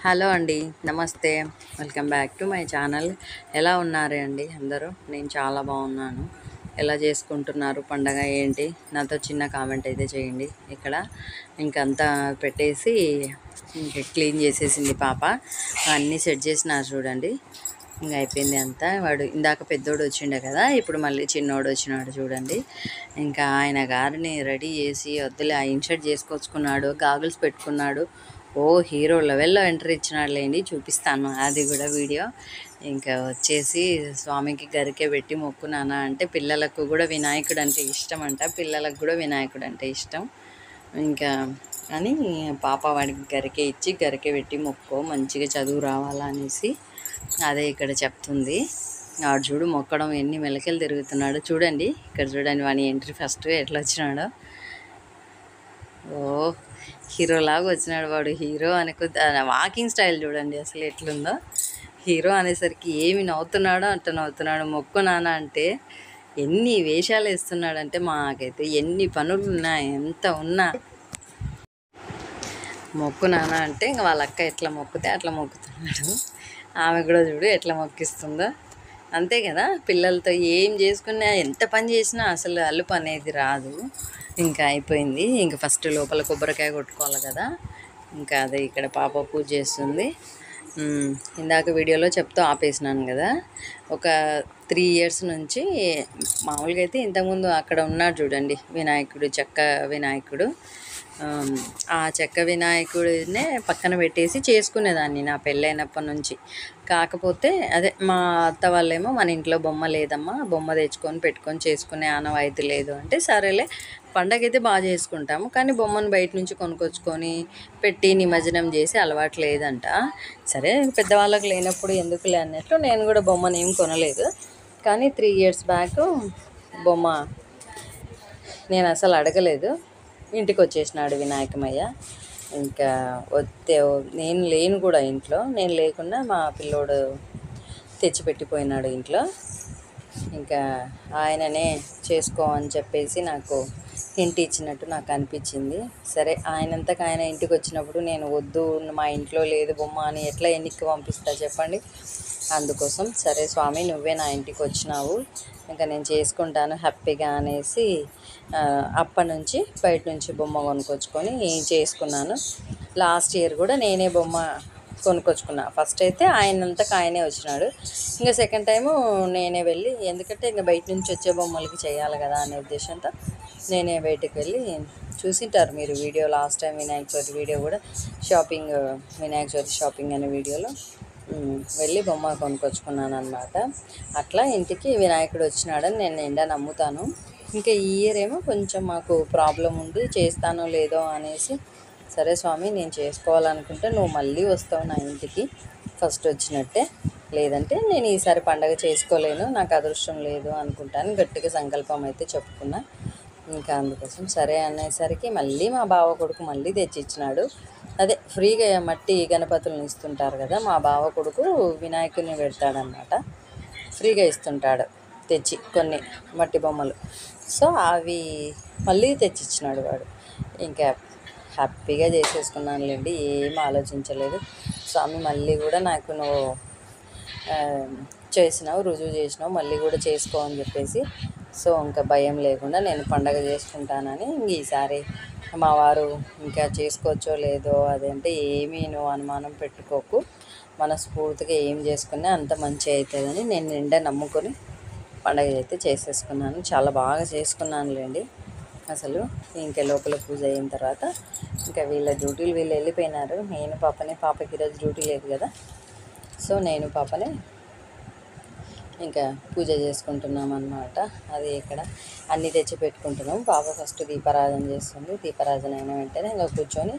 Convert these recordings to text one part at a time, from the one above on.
Hello అండి, నమస్తే. Welcome back to my channel. ఎలా ఉన్నారు అండి అందరూ? నేను చాలా బాగున్నాను. ఎలా చేసుకుంటున్నారు పండగ ఏంటి? నాతో చిన్న కామెంట్ అయితే చేయండి. ఇక్కడ ఇంకంతా పెట్టేసి క్లీన్ చేసేసింది పాప. అన్నీ సెట్ చేసినారు చూడండి. ఇంకా అయిపోయింది అంతా. వాడు ఇందాక పెద్దోడు వచ్చిండే కదా, ఇప్పుడు మళ్ళీ చిన్నోడు వచ్చినాడు చూడండి. ఇంకా ఆయన గారిని రెడీ చేసి వద్దులే ఇన్షర్ట్ చేసుకొచ్చుకున్నాడు, గాగుల్స్ పెట్టుకున్నాడు. ఓ హీరో లెవెల్లో ఎంట్రీ ఇచ్చినాడు లేండి, చూపిస్తాను అది కూడా వీడియో. ఇంకా వచ్చేసి స్వామికి గరికే పెట్టి మొక్కునానా అంటే పిల్లలకు కూడా వినాయకుడు అంటే ఇష్టం అంట, పిల్లలకు కూడా వినాయకుడు అంటే ఇష్టం. ఇంకా అని పాప వాడికి గరికే ఇచ్చి గరికే పెట్టి మొక్కో మంచిగా చదువు రావాలా అనేసి అదే ఇక్కడ చెప్తుంది. ఆడు చూడు మొక్కడం ఎన్ని మెలకలు తిరుగుతున్నాడు చూడండి. ఇక్కడ చూడండి వాని ఎంట్రీ ఫస్ట్ ఎట్లా వచ్చినాడో. ఓ హీరోలాగా వచ్చినాడు వాడు. హీరో అనుకో వాకింగ్ స్టైల్ చూడండి అసలు ఎట్లుందో. హీరో అనేసరికి ఏమి నవ్వుతున్నాడో అంట నవ్వుతున్నాడు. మొక్కు నాన్న అంటే ఎన్ని వేషాలు వేస్తున్నాడంటే మాకైతే ఎన్ని పనులు ఉన్నా ఎంత ఉన్నా మొక్కు నాన్న అంటే ఇంకా వాళ్ళ అక్క ఎట్లా మొక్కుతే అట్లా మొక్కుతున్నాడు. ఆమె కూడా చూడు ఎట్లా మొక్కిస్తుందో. అంతే కదా, పిల్లలతో ఏం చేసుకున్నా ఎంత పని చేసినా అసలు అలుపు అనేది రాదు. ఇంకా అయిపోయింది. ఇంకా ఫస్ట్ లోపల కొబ్బరికాయ కొట్టుకోవాలి కదా. ఇంకా అదే ఇక్కడ పాప పూజ చేస్తుంది. ఇందాక వీడియోలో చెప్తూ ఆపేసినాను కదా. ఒక 3 years నుంచి మామూలుగా అయితే ఇంతకుముందు అక్కడ ఉన్నాడు చూడండి వినాయకుడు, చెక్క వినాయకుడు. ఆ చెక్క వినాయకుడినే పక్కన పెట్టేసి చేసుకునేదాన్ని నా పెళ్ళైనప్పటి నుంచి. కాకపోతే అదే మా అత్త వాళ్ళేమో మన ఇంట్లో బొమ్మ లేదమ్మా, బొమ్మ తెచ్చుకొని పెట్టుకొని చేసుకునే ఆనవాయితీ లేదు అంటే సరేలే పండగ అయితే బాగా చేసుకుంటాము, కానీ బొమ్మను బయట నుంచి కొనుక్కొచ్చుకొని పెట్టి నిమజ్జనం చేసి అలవాటు లేదంట. సరే పెద్దవాళ్ళకి లేనప్పుడు ఎందుకులే అన్నట్లు నేను కూడా బొమ్మను ఏం కొనలేదు. కానీ 3 years బ్యాక్ బొమ్మ నేను అసలు అడగలేదు, ఇంటికి వచ్చేసినాడు వినాయకమయ్య. ఇంకా వస్తే నేను లేను కూడా ఇంట్లో, నేను లేకుండా మా పిల్లోడు తెచ్చిపెట్టిపోయినాడు ఇంట్లో. ఇంకా ఆయననే చేసుకో అని చెప్పేసి నాకు హింట్ ఇచ్చినట్టు నాకు అనిపించింది. సరే ఆయనంతకు ఆయన ఇంటికి వచ్చినప్పుడు నేను వద్దు మా ఇంట్లో లేదు బొమ్మ అని ఎట్లా ఎన్నికి పంపిస్తా చెప్పండి. అందుకోసం సరే స్వామి నువ్వే నా ఇంటికి వచ్చినావు, ఇంకా నేను చేసుకుంటాను హ్యాపీగా అనేసి అప్పటి నుంచి బయట నుంచి బొమ్మ కొనుక్కొచ్చుకొని చేసుకున్నాను. లాస్ట్ ఇయర్ కూడా నేనే బొమ్మ కొనుక్కొచ్చుకున్నా. ఫస్ట్ అయితే ఆయనంతకు ఆయనే వచ్చినాడు. ఇంకా సెకండ్ టైము నేనే వెళ్ళి, ఎందుకంటే ఇంకా బయట నుంచి వచ్చే బొమ్మలకి చేయాలి కదా అనే ఉద్దేశంతో నేనే బయటకు వెళ్ళి చూసింటారు మీరు video. Last time Vinayaka Chavithi video కూడా షాపింగ్, వినాయక చవితి షాపింగ్ అనే వీడియోలో వెళ్ళి బొమ్మ కొనుక్కొచ్చుకున్నాను అనమాట. అట్లా ఇంటికి వినాయకుడు వచ్చినాడని నేను నిండా నమ్ముతాను. ఇంకా ఈ ఇయర్ ఏమో కొంచెం మాకు ప్రాబ్లం ఉంది, చేస్తానో లేదో అనేసి సరే స్వామి నేను చేసుకోవాలనుకుంటే నువ్వు మళ్ళీ వస్తావు నా ఇంటికి ఫస్ట్ వచ్చినట్టే, లేదంటే నేను ఈసారి పండగ చేసుకోలేను, నాకు అదృష్టం లేదు అనుకుంటాను గట్టిగా సంకల్పం అయితే చెప్పుకున్నా. ఇంకా అందుకోసం సరే అనేసరికి మళ్ళీ మా బావ కొడుకు మళ్ళీ తెచ్చిచ్చినాడు. అదే ఫ్రీగా మట్టి గణపతులను ఇస్తుంటారు కదా, మా బావ కొడుకు వినాయకుడిని పెడతాడనమాట, ఫ్రీగా ఇస్తుంటాడు తెచ్చి కొన్ని మట్టి బొమ్మలు. సో అవి మళ్ళీ తెచ్చిచ్చినాడు వాడు. ఇంకా హ్యాపీగా చేసేసుకున్నానులేండి, ఏం ఆలోచించలేదు. స్వామి మళ్ళీ కూడా నాకు నువ్వు చేసినావు, రుజువు చేసినావు, మళ్ళీ కూడా చేసుకో అని చెప్పేసి. సో ఇంకా భయం లేకుండా నేను పండగ చేసుకుంటానని ఈసారి మా వారు ఇంకా చేసుకోవచ్చో లేదో అదంటే ఏమీ నువ్వు అనుమానం పెట్టుకోకు, మనస్ఫూర్తిగా ఏం చేసుకున్నా అంత మంచి అవుతుందని నేను నిండా నమ్ముకొని పండగ అయితే చేసేసుకున్నాను. చాలా బాగా చేసుకున్నానులేండి అసలు. ఇంకా లోపల పూజ అయిన తర్వాత ఇంకా వీళ్ళ డ్యూటీలు వీళ్ళు వెళ్ళిపోయినారు. నేను పాపనే, పాపకి ఈరోజు డ్యూటీ లేదు కదా, సో నేను పాపనే ఇంకా పూజ చేసుకుంటున్నాం అన్నమాట. అది ఇక్కడ అన్నీ తెచ్చి పెట్టుకుంటున్నాం. పాప ఫస్ట్ దీపారాధన చేస్తుంది. దీపారాధన అయిన వెంటనే ఇంకా కూర్చొని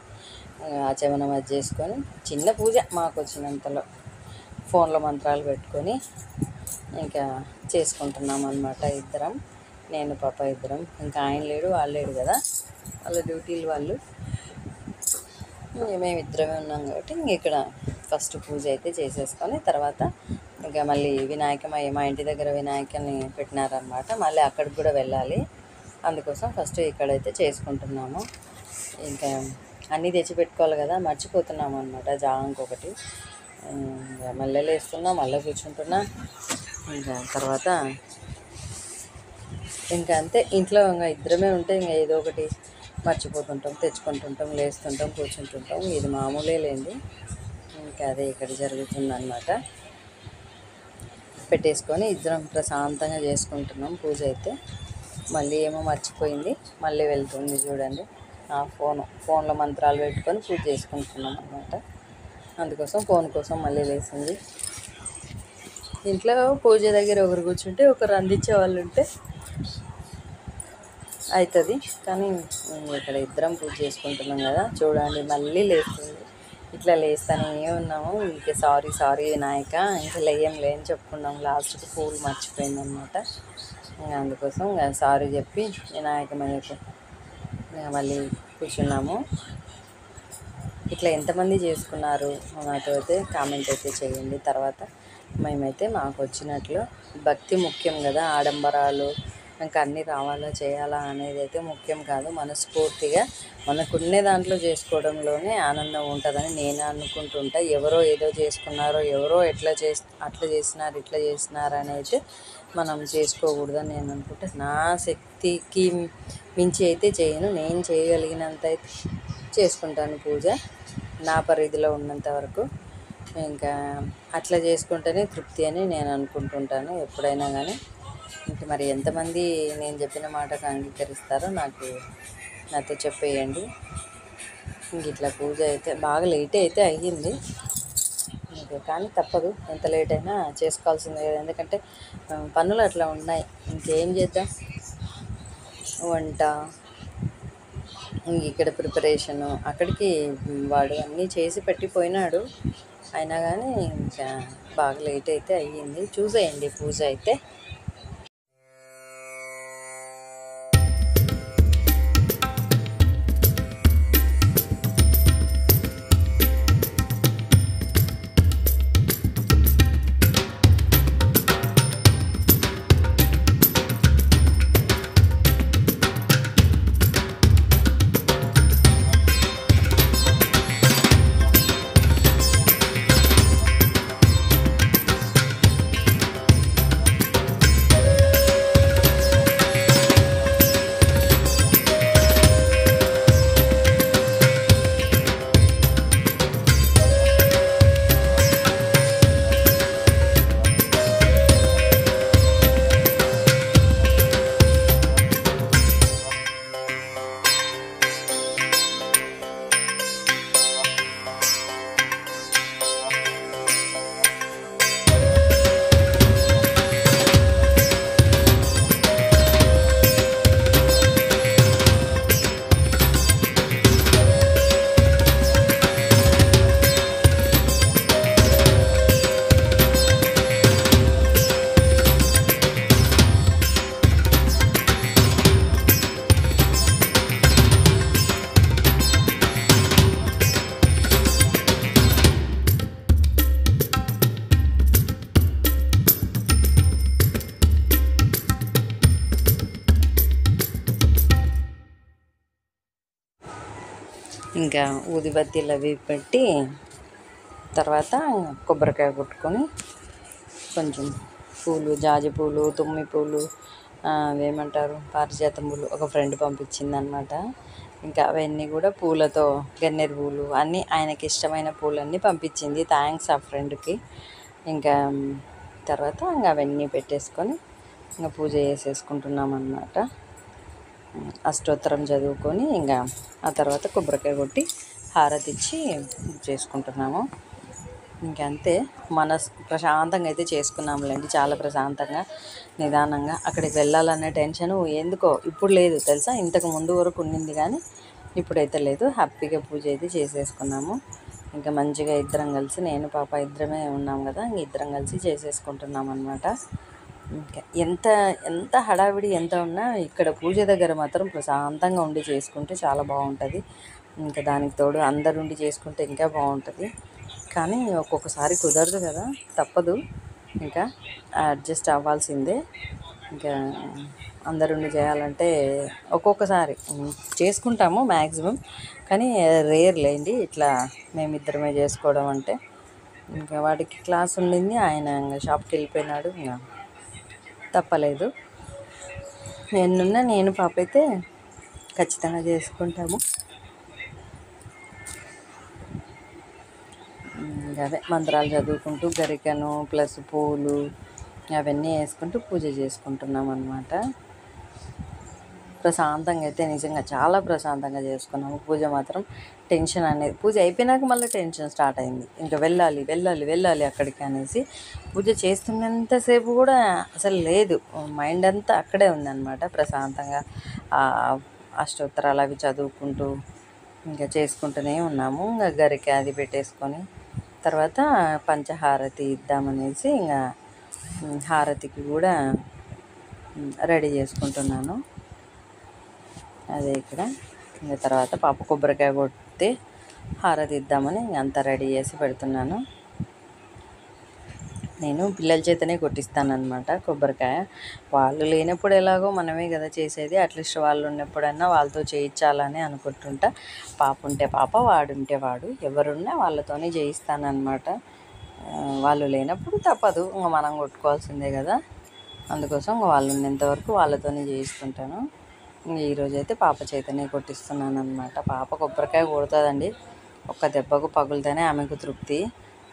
ఆచమనం అది చేసుకొని చిన్న పూజ మాకు వచ్చినంతలో ఫోన్లో మంత్రాలు పెట్టుకొని ఇంకా చేసుకుంటున్నాం అన్నమాట. ఇద్దరం, నేను పాప ఇద్దరం. ఇంకా ఆయన లేడు, వాళ్ళు లేడు కదా, వాళ్ళ డ్యూటీలు వాళ్ళు, మేము ఇద్దరమే ఉన్నాం కాబట్టి ఇంక ఇక్కడ ఫస్ట్ పూజ అయితే చేసేసుకొని తర్వాత ఇంకా మళ్ళీ వినాయకమయ్య మా ఇంటి దగ్గర వినాయకుని పెట్టినారనమాట, మళ్ళీ అక్కడికి కూడా వెళ్ళాలి. అందుకోసం ఫస్ట్ ఇక్కడైతే చేసుకుంటున్నాము. ఇంకా అన్నీ తెచ్చిపెట్టుకోవాలి కదా, మర్చిపోతున్నాము అనమాట. జాంకొకటి మళ్ళీ వేస్తున్నా, మళ్ళీ కూర్చుంటున్నా. ఇంకా తర్వాత ఇంకా అంతే, ఇంట్లో ఇంకా ఇద్దరమే ఉంటే ఇంకా ఏదో ఒకటి మర్చిపోతుంటాం, తెచ్చుకుంటుంటాం, లేస్తుంటాం, కూర్చుంటుంటాం. ఇది మామూలే లేండి. ఇంకా అదే ఇక్కడ జరుగుతుందన్నమాట. పెట్టేసుకొని ఇద్దరం ప్రశాంతంగా చేసుకుంటున్నాం పూజ అయితే. మళ్ళీ ఏమో మర్చిపోయింది, మళ్ళీ వెళ్తుంది చూడండి. ఫోన్లో మంత్రాలు పెట్టుకొని పూజ చేసుకుంటున్నాం అన్నమాట. అందుకోసం ఫోన్ కోసం మళ్ళీ లేచింది. ఇంట్లో పూజ దగ్గర ఒకరు కూర్చుంటే ఒకరు అందించే వాళ్ళు ఉంటే అవుతుంది. కానీ ఇక్కడ ఇద్దరం పూజ చేసుకుంటున్నాం కదా, చూడండి మళ్ళీ లేస్తుంది. ఇట్లా లేస్తూనే ఉన్నాము. ఇంకా సారీ వినాయక, ఇంకా లేని చెప్పుకున్నాం. లాస్ట్కి పూలు మర్చిపోయిందనమాట. ఇంకా అందుకోసం ఇంకా సారీ చెప్పి వినాయక మనకు మళ్ళీ కూర్చున్నాము. ఇట్లా ఎంతమంది చేసుకున్నారు నాతో అయితే కామెంట్ అయితే చేయండి. తర్వాత మేమైతే మాకు వచ్చినట్లు, భక్తి ముఖ్యం కదా, ఆడంబరాలు ఇంకా అన్నీ రావాలా చేయాలా అనేది అయితే ముఖ్యం కాదు. మనస్ఫూర్తిగా మనకున్నే దాంట్లో చేసుకోవడంలోనే ఆనందం ఉంటుందని నేను అనుకుంటుంటా. ఎవరో ఏదో చేసుకున్నారో, ఎవరో అట్లా చేసినారు ఇట్లా చేసినారు అని అయితే మనం చేసుకోకూడదని నేను అనుకుంటా. నా శక్తికి మించి అయితే చేయను, నేను చేయగలిగినంత అయితే చేసుకుంటాను పూజ, నా పరిధిలో ఉన్నంత వరకు. ఇంకా అట్లా చేసుకుంటేనే తృప్తి అని నేను అనుకుంటుంటాను ఎప్పుడైనా కానీ. ఇంక మరి ఎంతమంది నేను చెప్పిన మాటకు అంగీకరిస్తారో నాతో చెప్పేయండి. ఇంక ఇట్లా పూజ అయితే బాగా లేట్ అయితే అయ్యింది, ఇంకా కానీ తప్పదు, ఎంత లేట్ అయినా చేసుకోవాల్సిందే కదా. ఎందుకంటే పనులు అట్లా ఉన్నాయి, ఇంకేం చేద్దాం. వంట, ఇక్కడ ప్రిపరేషను, అక్కడికి వాడు అన్నీ చేసి పెట్టిపోయినాడు. అయినా కానీ ఇంకా బాగా లేట్ అయితే అయ్యింది. చూసేయండి పూజ అయితే. ఇంకా ఊదిబత్తీలు అవి పెట్టి తర్వాత కొబ్బరికాయ కొట్టుకొని కొంచెం పూలు, జాజి పూలు, తుమ్మి పూలు, అవేమంటారు పారిజాతం పూలు ఒక ఫ్రెండ్ పంపించిందనమాట. ఇంకా అవన్నీ కూడా పూలతో, గన్నేరు పూలు అన్నీ ఆయనకి ఇష్టమైన పూలన్నీ పంపించింది. థ్యాంక్స్ ఆ ఫ్రెండ్కి. ఇంకా తర్వాత ఇంకా అవన్నీ పెట్టేసుకొని ఇంకా పూజ చేసేసుకుంటున్నాం అన్నమాట. అష్టోత్తరం చదువుకొని ఇంకా ఆ తర్వాత కొబ్బరికాయ కొట్టి హారతి ఇచ్చి చేసుకుంటున్నాము. ఇంకంతే, ప్రశాంతంగా అయితే చేసుకున్నాములేండి. చాలా ప్రశాంతంగా, నిదానంగా. అక్కడికి వెళ్ళాలనే టెన్షను ఎందుకో ఇప్పుడు లేదు తెలుసా. ఇంతకు ముందు వరకు ఉండింది కానీ ఇప్పుడైతే లేదు. హ్యాపీగా పూజ అయితే చేసేసుకున్నాము. ఇంకా మంచిగా ఇద్దరం కలిసి, నేను పాప ఇద్దరమే ఉన్నాం కదా, ఇంక ఇద్దరం కలిసి చేసేసుకుంటున్నాం అన్నమాట. ఇంకా ఎంత హడావిడి ఎంత ఉన్నా ఇక్కడ పూజ దగ్గర మాత్రం ప్రశాంతంగా ఉండి చేసుకుంటే చాలా బాగుంటుంది. ఇంకా దానికి తోడు అందరుండి చేసుకుంటే ఇంకా బాగుంటుంది. కానీ ఒక్కొక్కసారి కుదరదు కదా, తప్పదు, ఇంకా అడ్జస్ట్ అవ్వాల్సిందే. ఇంకా అందరుండి చేయాలంటే ఒక్కొక్కసారి చేసుకుంటాము మ్యాక్సిమం, కానీ రేర్లేండి ఇట్లా మేమిద్దరమే చేసుకోవడం అంటే. ఇంకా వాడికి క్లాస్ ఉండింది, ఆయన ఇంకా షాప్కి వెళ్ళిపోయినాడు, ఇంకా తప్పలేదు. నేను పాప అయితే ఖచ్చితంగా చేసుకుంటాము. అదే మంత్రాలు చదువుకుంటూ గరికను ప్లస్ పూలు అవన్నీ వేసుకుంటూ పూజ చేసుకుంటున్నాం అన్నమాట. ప్రశాంతంగా అయితే నిజంగా చాలా ప్రశాంతంగా చేసుకున్నాము పూజ మాత్రం. టెన్షన్ అనేది పూజ అయిపోయినాక మళ్ళీ టెన్షన్ స్టార్ట్ అయింది. ఇంకా వెళ్ళాలి వెళ్ళాలి వెళ్ళాలి అక్కడికి అనేసి. పూజ చేస్తున్నంతసేపు కూడా అసలు లేదు, మైండ్ అంతా అక్కడే ఉందన్నమాట. ప్రశాంతంగా అష్టోత్తరాలు అవి చదువుకుంటూ ఇంకా చేసుకుంటూనే ఉన్నాము. ఇంకా గరిక అది పెట్టేసుకొని తర్వాత పంచహారతి ఇద్దామనేసి ఇంకా హారతికి కూడా రెడీ చేసుకుంటున్నాను. అదే ఇక్కడ ఇంకా తర్వాత పాప కొబ్బరికాయ కొట్టి హారతి ఇద్దామని అంతా రెడీ చేసి పెడుతున్నాను. నేను పిల్లల చేతనే కొట్టిస్తానన్నమాట కొబ్బరికాయ. వాళ్ళు లేనప్పుడు ఎలాగో మనమే కదా చేసేది, అట్లీస్ట్ వాళ్ళు ఉన్నప్పుడన్నా వాళ్ళతో చేయించాలని అనుకుంటుంటా. పాప ఉంటే పాప, వాడుంటే వాడు, ఎవరున్నా వాళ్ళతోనే చేయిస్తానన్నమాట. వాళ్ళు లేనప్పుడు తప్పదు, ఇంకా మనం కొట్టుకోవాల్సిందే కదా. అందుకోసం ఇంకా వాళ్ళు ఉన్నంతవరకు వాళ్ళతోనే చేయిస్తుంటాను. ఈరోజు అయితే పాప చేతనే కొట్టిస్తున్నాను అనమాట. పాప కొబ్బరికాయ కొడుతుందండి, ఒక్క దెబ్బకు పగులుతేనే ఆమెకు తృప్తి.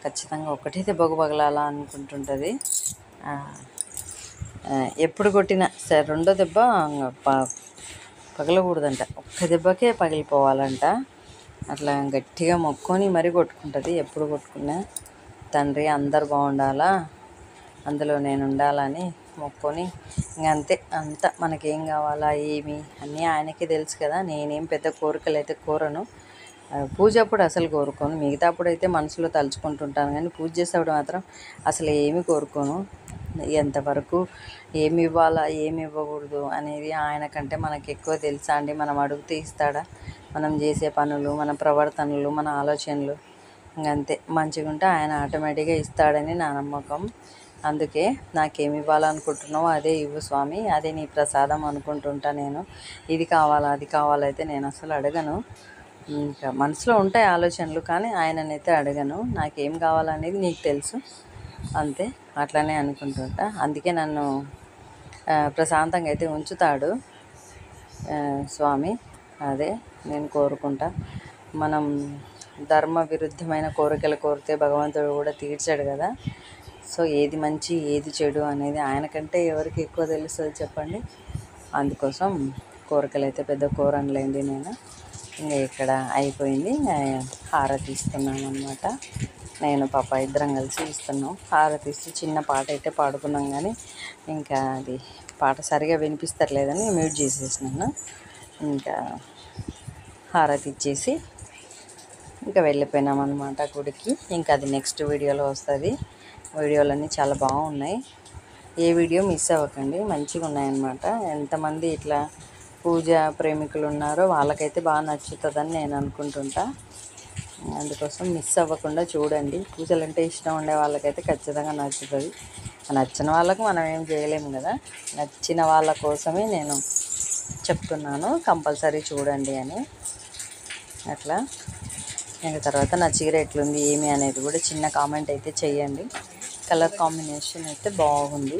ఖచ్చితంగా ఒకటే దెబ్బకు పగలాలా అనుకుంటుంటుంది. ఎప్పుడు కొట్టినా సరే రెండో దెబ్బ పగలకూడదంట, ఒక్క దెబ్బకే పగిలిపోవాలంట. అట్లా గట్టిగా మొక్కొని మరీ కొట్టుకుంటుంది. ఎప్పుడు కొట్టుకున్నా తండ్రి అందరు బాగుండాలా, అందులో నేను ఉండాలని మొక్కొని ఇంకంతే. అంతా మనకేం కావాలా ఏమి అన్నీ ఆయనకే తెలుసు కదా. నేనేం పెద్ద కోరికలు అయితే కోరను. పూజ అప్పుడు అసలు కోరుకోను, మిగతా అప్పుడు అయితే మనసులో తలుచుకుంటుంటాను, కానీ పూజ చేసేప్పుడు మాత్రం అసలు ఏమి కోరుకోను. ఎంతవరకు ఏమి ఇవ్వాలా ఏమి ఇవ్వకూడదు అనేది ఆయనకంటే మనకి ఎక్కువ తెలుసా అండి. మనం అడిగితే ఇస్తాడా? మనం చేసే పనులు, మన ప్రవర్తనలు, మన ఆలోచనలు ఇంకంతే మంచిగా ఉంటే ఆయన ఆటోమేటిక్గా ఇస్తాడని నా నమ్మకం. అందుకే నాకేమి ఇవ్వాలనుకుంటున్నావో అదే ఇవ్వు స్వామి, అదే నీ ప్రసాదం అనుకుంటుంటా నేను. ఇది కావాలా అది కావాలైతే నేను అసలు అడగను. ఇంకా మనసులో ఉంటాయి ఆలోచనలు, కానీ ఆయననైతే అడగను. నాకేం కావాలనేది నీకు తెలుసు, అంతే. అట్లనే అనుకుంటుంటా. అందుకే నన్ను ప్రశాంతంగా అయితే ఉంచుతాడు స్వామి. అదే నేను కోరుకుంటా. మనం ధర్మ విరుద్ధమైన కోరికలు కోరితే భగవంతుడు కూడా తీర్చాడు కదా. సో ఏది మంచి ఏది చెడు అనేది ఆయనకంటే ఎవరికి ఎక్కువ తెలుస్తుంది చెప్పండి. అందుకోసం కోరికలు అయితే పెద్ద కోరనులేండి నేను. ఇంకా ఇక్కడ అయిపోయింది, హారతి ఇస్తున్నాను అనమాట. నేను పాప ఇద్దరం కలిసి ఇస్తున్నాం. హారతి ఇస్తూ చిన్న పాట అయితే పాడుకున్నాం, కానీ ఇంకా అది పాట సరిగా వినిపిస్తలేదని మ్యూట్ చేసేసినాను. ఇంకా హారతి ఇచ్చేసి ఇంకా వెళ్ళిపోయినాం అనమాట గుడికి. ఇంకా అది నెక్స్ట్ వీడియోలో వస్తుంది. వీడియోలన్నీ చాలా బాగున్నాయి, ఏ వీడియో మిస్ అవ్వకండి, మంచిగా ఉన్నాయన్నమాట. ఎంతమంది ఇట్లా పూజ ప్రేమికులు ఉన్నారో వాళ్ళకైతే బాగా నచ్చుతుందని నేను అనుకుంటుంటా. అందుకోసం మిస్ అవ్వకుండా చూడండి. పూజలు అంటే ఇష్టం ఉండే వాళ్ళకైతే ఖచ్చితంగా నచ్చుతుంది. నచ్చిన వాళ్ళకు మనం ఏం చేయలేము కదా. నచ్చిన వాళ్ళ కోసమే నేను చెప్తున్నాను, కంపల్సరీ చూడండి అని. అట్లా ఇంకా తర్వాత నా చీర ఎట్లుంది ఏమి అనేది కూడా చిన్న కామెంట్ అయితే చేయండి. కలర్ కాంబినేషన్ అయితే బాగుంది.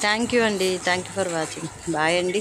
థ్యాంక్ యూ అండి, thank you for watching. Bye అండి.